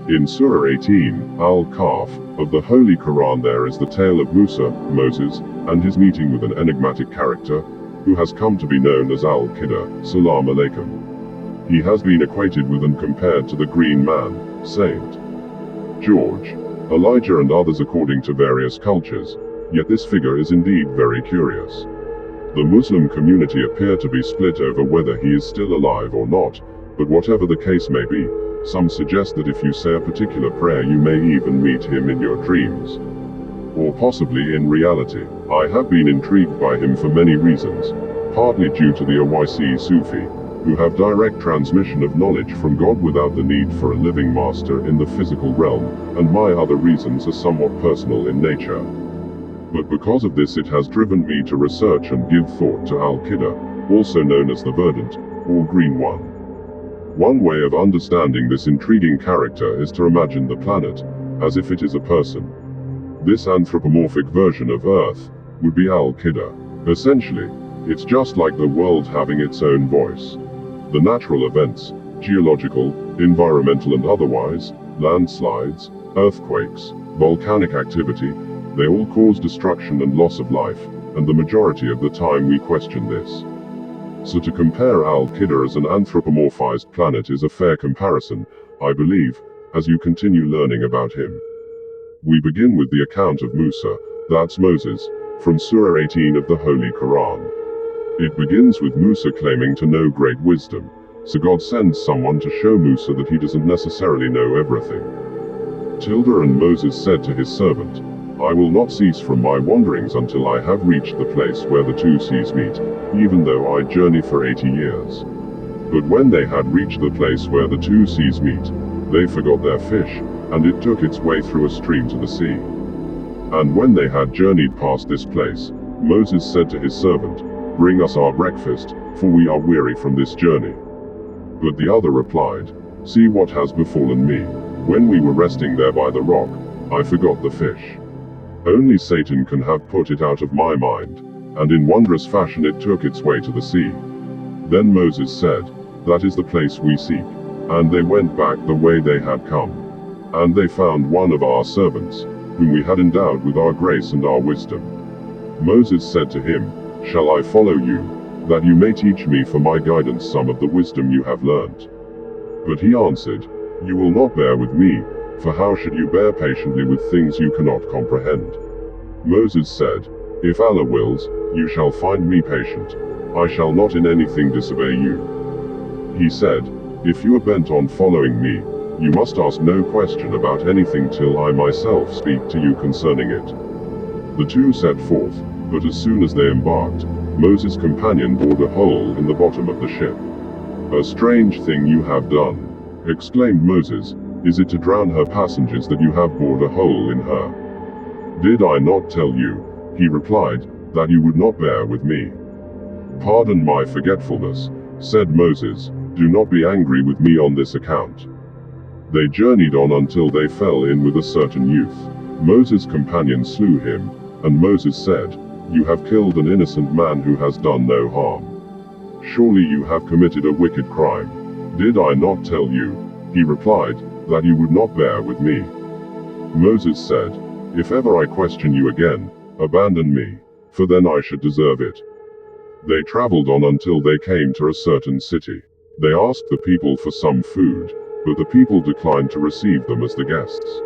In Surah 18, Al-Kahf, of the Holy Quran, there is the tale of Musa, Moses, and his meeting with an enigmatic character, who has come to be known as Al-Khiḍr, Salam Alaikum. He has been equated with and compared to the Green Man, Saint George, Elijah and others according to various cultures, yet this figure is indeed very curious. The Muslim community appear to be split over whether he is still alive or not, but whatever the case may be, some suggest that if you say a particular prayer you may even meet him in your dreams. Or possibly in reality. I have been intrigued by him for many reasons, partly due to the Owaisi Sufi, who have direct transmission of knowledge from God without the need for a living master in the physical realm, and my other reasons are somewhat personal in nature. But because of this it has driven me to research and give thought to Al-Khiḍr, also known as the Verdant, or Green One. One way of understanding this intriguing character is to imagine the planet as if it is a person. This anthropomorphic version of Earth would be Al-Khiḍr. Essentially, it's just like the world having its own voice. The natural events, geological, environmental and otherwise, landslides, earthquakes, volcanic activity, they all cause destruction and loss of life, and the majority of the time we question this. So to compare Al-Khiḍr as an anthropomorphized planet is a fair comparison, I believe, as you continue learning about him. We begin with the account of Musa, that's Moses, from Surah 18 of the Holy Quran. It begins with Musa claiming to know great wisdom, so God sends someone to show Musa that he doesn't necessarily know everything. And Moses said to his servant, I will not cease from my wanderings until I have reached the place where the two seas meet, even though I journey for 80 years. But when they had reached the place where the two seas meet, they forgot their fish, and it took its way through a stream to the sea. And when they had journeyed past this place, Moses said to his servant, Bring us our breakfast, for we are weary from this journey. But the other replied, See what has befallen me. When we were resting there by the rock, I forgot the fish. Only Satan can have put it out of my mind, and in wondrous fashion it took its way to the sea. Then Moses said, That is the place we seek. And they went back the way they had come. And they found one of our servants, whom we had endowed with our grace and our wisdom. Moses said to him, Shall I follow you, that you may teach me for my guidance some of the wisdom you have learnt? But he answered, You will not bear with me, for how should you bear patiently with things you cannot comprehend? Moses said, If Allah wills, you shall find me patient. I shall not in anything disobey you. He said, If you are bent on following me, you must ask no question about anything till I myself speak to you concerning it. The two set forth, but as soon as they embarked, Moses' companion bored a hole in the bottom of the ship. A strange thing you have done, exclaimed Moses. Is it to drown her passengers that you have bored a hole in her? Did I not tell you, he replied, that you would not bear with me? Pardon my forgetfulness, said Moses, do not be angry with me on this account. They journeyed on until they fell in with a certain youth. Moses' companion slew him, and Moses said, You have killed an innocent man who has done no harm. Surely you have committed a wicked crime. Did I not tell you, he replied, that you would not bear with me? Moses said, If ever I question you again, abandon me, for then I should deserve it. They traveled on until they came to a certain city. They asked the people for some food, but the people declined to receive them as the guests.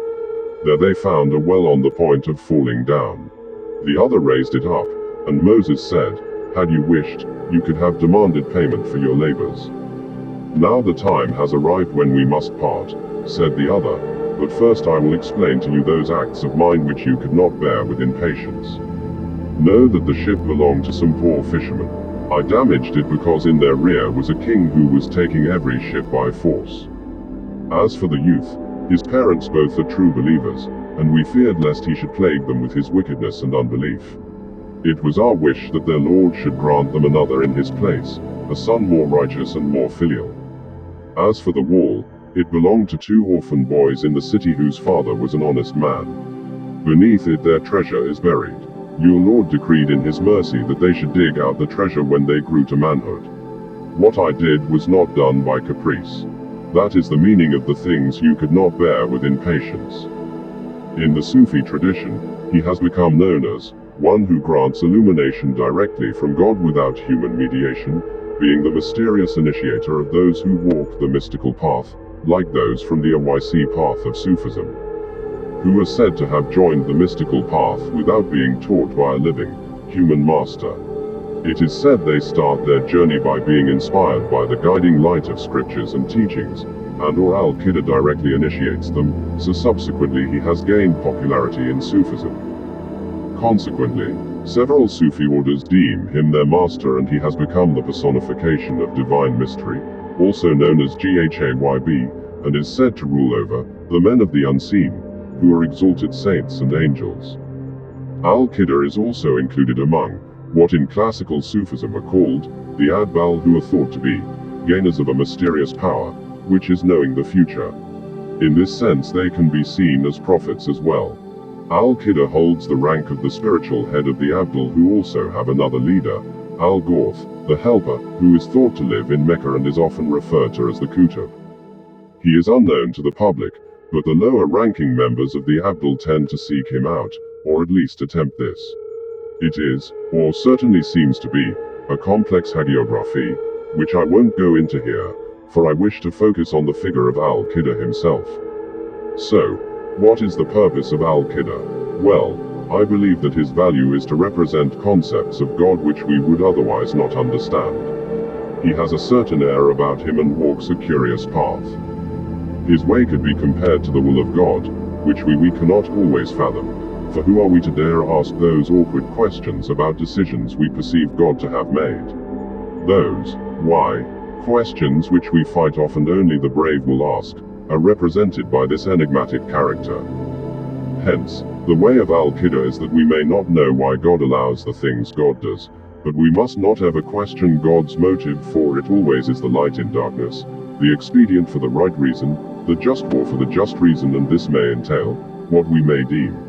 There they found a well on the point of falling down. The other raised it up, and Moses said, Had you wished, you could have demanded payment for your labors. Now the time has arrived when we must part, said the other, but first I will explain to you those acts of mine which you could not bear with impatience. Know that the ship belonged to some poor fishermen. I damaged it because in their rear was a king who was taking every ship by force. As for the youth, his parents both are true believers, and we feared lest he should plague them with his wickedness and unbelief. It was our wish that their Lord should grant them another in his place, a son more righteous and more filial. As for the wall, it belonged to two orphan boys in the city whose father was an honest man. Beneath it their treasure is buried. Your Lord decreed in his mercy that they should dig out the treasure when they grew to manhood. What I did was not done by caprice. That is the meaning of the things you could not bear with impatience. In the Sufi tradition, he has become known as one who grants illumination directly from God without human mediation, being the mysterious initiator of those who walk the mystical path, like those from the AYC path of Sufism, who are said to have joined the mystical path without being taught by a living, human master. It is said they start their journey by being inspired by the guiding light of scriptures and teachings, and or Al-Khiḍr directly initiates them, so subsequently he has gained popularity in Sufism. Consequently, several Sufi orders deem him their master, and he has become the personification of divine mystery, also known as Ghayb, and is said to rule over the men of the unseen, who are exalted saints and angels. Al-Khiḍr is also included among what in classical Sufism are called the Adbal, who are thought to be gainers of a mysterious power, which is knowing the future. In this sense they can be seen as prophets as well. Al-Khiḍr holds the rank of the spiritual head of the Abdal, who also have another leader, Al-Ghawth, the helper, who is thought to live in Mecca and is often referred to as the Qutb. He is unknown to the public, but the lower-ranking members of the Abdal tend to seek him out, or at least attempt this. It is, or certainly seems to be, a complex hagiography, which I won't go into here, for I wish to focus on the figure of Al-Khiḍr himself. So, what is the purpose of Al-Khiḍr? Well, I believe that his value is to represent concepts of God which we would otherwise not understand. He has a certain air about him and walks a curious path. His way could be compared to the will of God, which we cannot always fathom, for who are we to dare ask those awkward questions about decisions we perceive God to have made? Those, why, questions which we fight off and only the brave will ask, are represented by this enigmatic character. Hence, the way of Al-Khiḍr is that we may not know why God allows the things God does, but we must not ever question God's motive, for it always is the light in darkness, the expedient for the right reason, the just war for the just reason, and this may entail what we may deem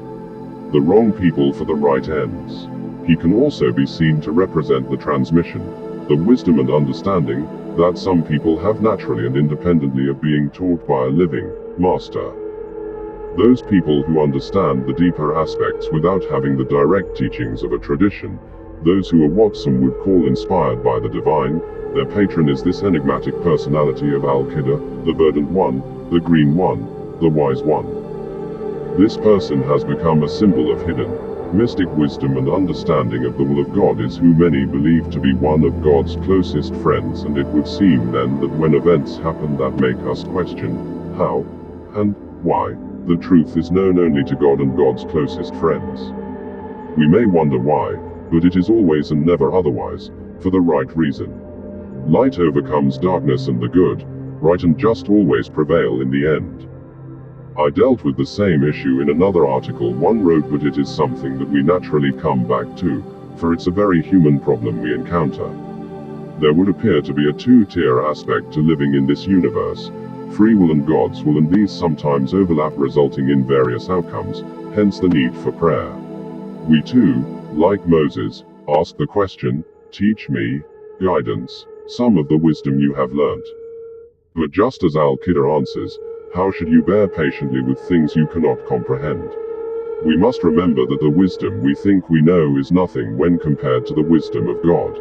the wrong people for the right ends. He can also be seen to represent the transmission, the wisdom and understanding that some people have naturally and independently of being taught by a living master. Those people who understand the deeper aspects without having the direct teachings of a tradition, those who are what some would call inspired by the divine, their patron is this enigmatic personality of Al-Khiḍr, the verdant one, the green one, the wise one. This person has become a symbol of hidden, mystic wisdom and understanding of the will of God, is who many believe to be one of God's closest friends, and it would seem then that when events happen that make us question how and why, the truth is known only to God and God's closest friends. We may wonder why, but it is always and never otherwise, for the right reason. Light overcomes darkness, and the good, right and just always prevail in the end. I dealt with the same issue in another article one wrote, but it is something that we naturally come back to, for it's a very human problem we encounter. There would appear to be a two-tier aspect to living in this universe, free will and God's will, and these sometimes overlap, resulting in various outcomes, hence the need for prayer. We too, like Moses, ask the question, teach me, guidance, some of the wisdom you have learnt. But just as Al-Khiḍr answers, how should you bear patiently with things you cannot comprehend? We must remember that the wisdom we think we know is nothing when compared to the wisdom of God.